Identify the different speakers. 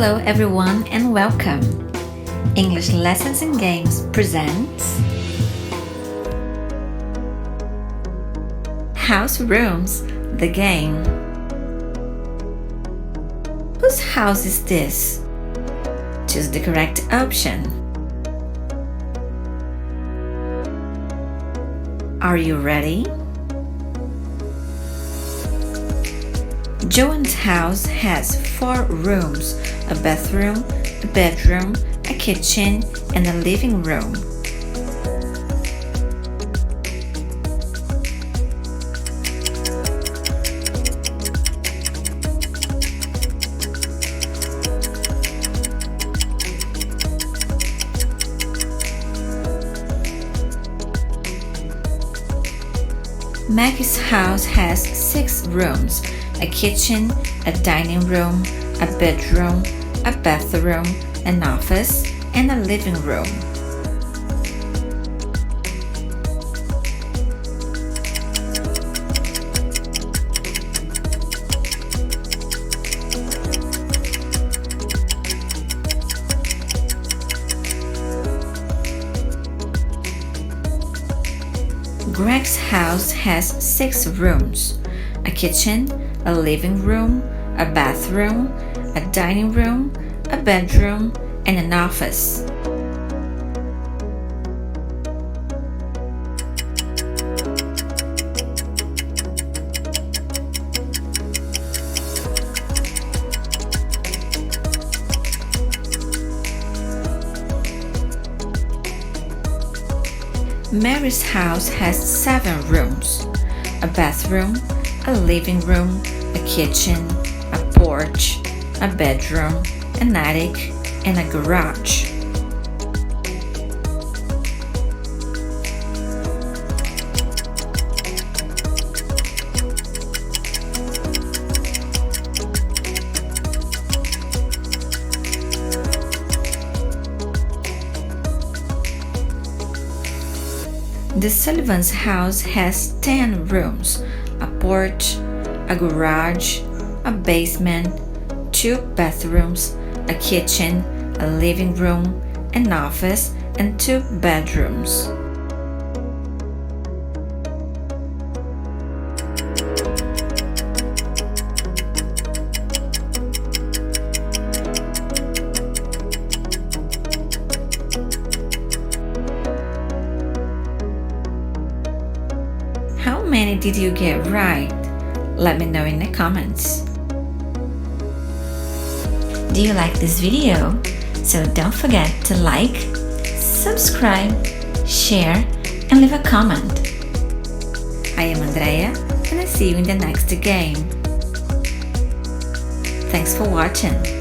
Speaker 1: Hello everyone and welcome! English Lessons and Games presents House Rooms, the game. Whose house is this? Choose the correct option. Are you ready? Joan's house has 4 rooms, a bathroom, a bedroom, a kitchen, and a living room. Maggie's house has 6 rooms, a kitchen, a dining room, a bedroom, a bathroom, an office, and a living room. Greg's house has 6 rooms, a kitchen, a living room, a bathroom, a dining room, a bedroom, and an office. Mary's house has 7 rooms, a bathroom, a living room, a kitchen, a porch, a bedroom, an attic, and a garage. The Sullivan's house has 10 rooms, a porch, a garage, a basement, 2 bathrooms, a kitchen, a living room, an office, and 2 bedrooms. How many did you get right? Let me know in the comments. Do you like this video? So don't forget to like, subscribe, share, and leave a comment. I am Andrea and I see you in the next game. Thanks for watching.